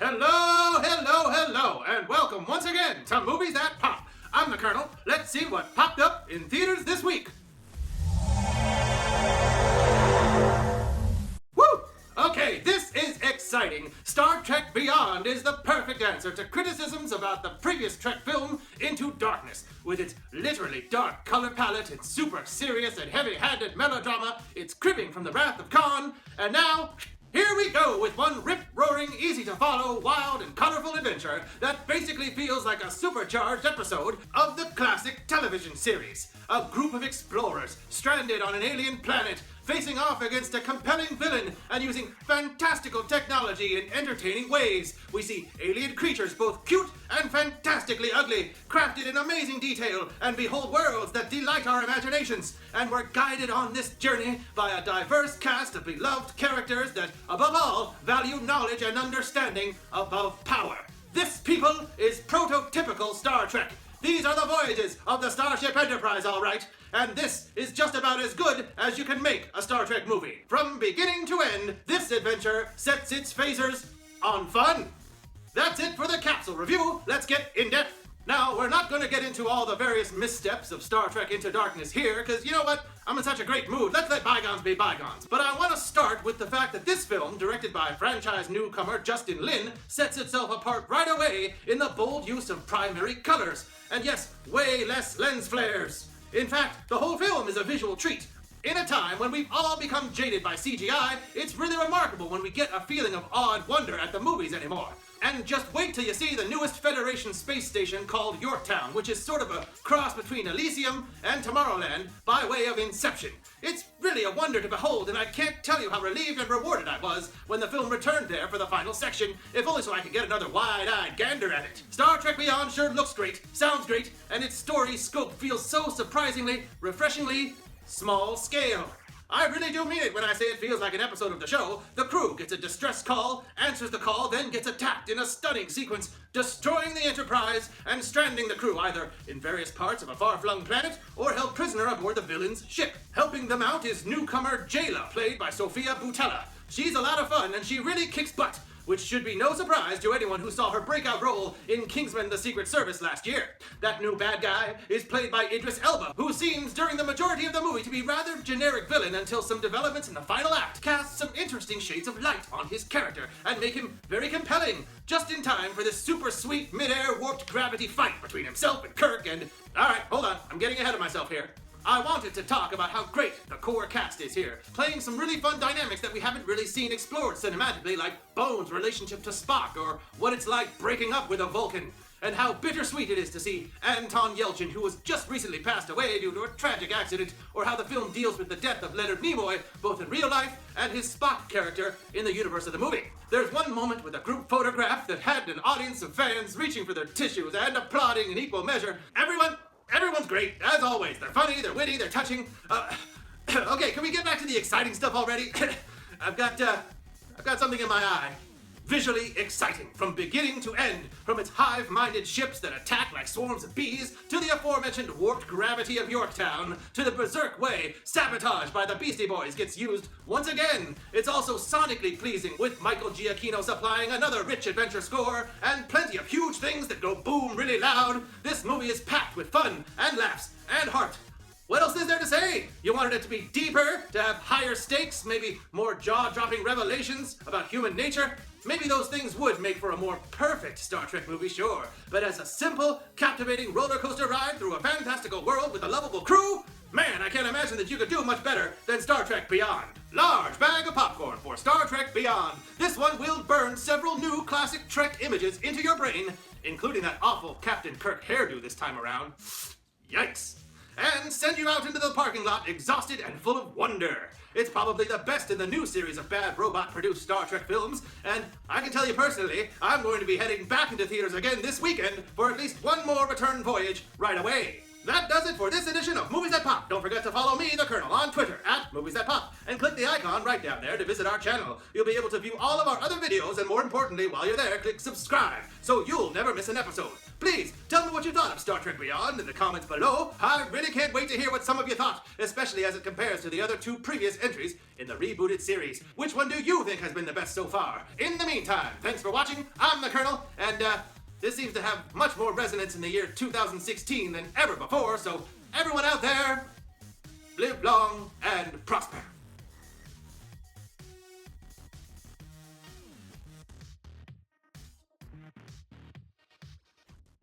Hello, and welcome once again to Movies That Pop. I'm the Kernel. Let's see what popped up in theaters this week. Woo! Okay, this is exciting. Star Trek Beyond is the perfect answer to criticisms about the previous Trek film, Into Darkness. With its literally dark color palette, its super serious and heavy-handed melodrama, its cribbing from the Wrath of Khan, and now, here we go with one rip-roaring, easy-to-follow, wild and colorful adventure that basically feels like a supercharged episode of the classic television series. A group of explorers stranded on an alien planet, facing off against a compelling villain and using fantastical technology in entertaining ways. We see alien creatures both cute and fantastically ugly, crafted in amazing detail, and behold worlds that delight our imaginations. And we're guided on this journey by a diverse cast of beloved characters that, above all, value knowledge and understanding above power. This, people, is prototypical Star Trek. These are the voyages of the Starship Enterprise, all right. And this is just about as good as you can make a Star Trek movie. From beginning to end, this adventure sets its phasers on fun. That's it for the Capsule review. Let's get in depth. Now, we're not going to get into all the various missteps of Star Trek Into Darkness here, because you know what? I'm in such a great mood. Let's let bygones be bygones. But I want to start with the fact that this film, directed by franchise newcomer Justin Lin, sets itself apart right away in the bold use of primary colors. And yes, way less lens flares. In fact, the whole film is a visual treat. In a time when we've all become jaded by CGI, it's really remarkable when we get a feeling of awed wonder at the movies anymore. And just wait till you see the newest Federation space station called Yorktown, which is sort of a cross between Elysium and Tomorrowland by way of Inception. It's really a wonder to behold, and I can't tell you how relieved and rewarded I was when the film returned there for the final section, if only so I could get another wide-eyed gander at it. Star Trek Beyond sure looks great, sounds great, and its story scope feels so surprisingly, refreshingly small scale. I really do mean it when I say it feels like an episode of the show. The crew gets a distress call, answers the call, then gets attacked in a stunning sequence, destroying the Enterprise and stranding the crew either in various parts of a far-flung planet or held prisoner aboard the villain's ship. Helping them out is newcomer Jayla, played by Sofia Boutella. She's a lot of fun and she really kicks butt, which should be no surprise to anyone who saw her breakout role in Kingsman: The Secret Service last year. That new bad guy is played by Idris Elba, who seems during the majority of the movie to be rather generic villain until some developments in the final act cast some interesting shades of light on his character and make him very compelling, just in time for this super sweet mid-air warped gravity fight between himself and Kirk and... Alright, hold on, I'm getting ahead of myself here. I wanted to talk about how great the core cast is here, playing some really fun dynamics that we haven't really seen explored cinematically, like Bones' relationship to Spock, or what it's like breaking up with a Vulcan, and how bittersweet it is to see Anton Yelchin, who was just recently passed away due to a tragic accident, or how the film deals with the death of Leonard Nimoy, both in real life and his Spock character in the universe of the movie. There's one moment with a group photograph that had an audience of fans reaching for their tissues and applauding in equal measure. Everyone's great, as always. They're funny, they're witty, they're touching. Okay, can we get back to the exciting stuff already? I've got something in my eye. Visually exciting, from beginning to end, from its hive-minded ships that attack like swarms of bees, to the aforementioned warped gravity of Yorktown, to the berserk way Sabotage by the Beastie Boys gets used once again. It's also sonically pleasing, with Michael Giacchino supplying another rich adventure score, and plenty of huge things that go boom really loud. This movie is packed with fun, and laughs, and heart. What else is there to say? You wanted it to be deeper, to have higher stakes, maybe more jaw-dropping revelations about human nature? Maybe those things would make for a more perfect Star Trek movie, sure. But as a simple, captivating roller coaster ride through a fantastical world with a lovable crew, man, I can't imagine that you could do much better than Star Trek Beyond. Large bag of popcorn for Star Trek Beyond. This one will burn several new classic Trek images into your brain, including that awful Captain Kirk hairdo this time around. Yikes. And send you out into the parking lot exhausted and full of wonder. It's probably the best in the new series of bad robot-produced Star Trek films, and I can tell you personally, I'm going to be heading back into theaters again this weekend for at least one more return voyage right away. That does it for this edition of Movies That Pop. Don't forget to follow me, the Kernel, on Twitter at Movies That Pop, and click the icon right down there to visit our channel. You'll be able to view all of our other videos, and more importantly, while you're there, click subscribe so you'll never miss an episode. Please tell me what you thought of Star Trek Beyond in the comments below. I really can't wait to hear what some of you thought, especially as it compares to the other 2 previous entries in the rebooted series. Which one do you think has been the best so far? In the meantime, thanks for watching. I'm the Kernel, and this seems to have much more resonance in the year 2016 than ever before, so everyone out there, live long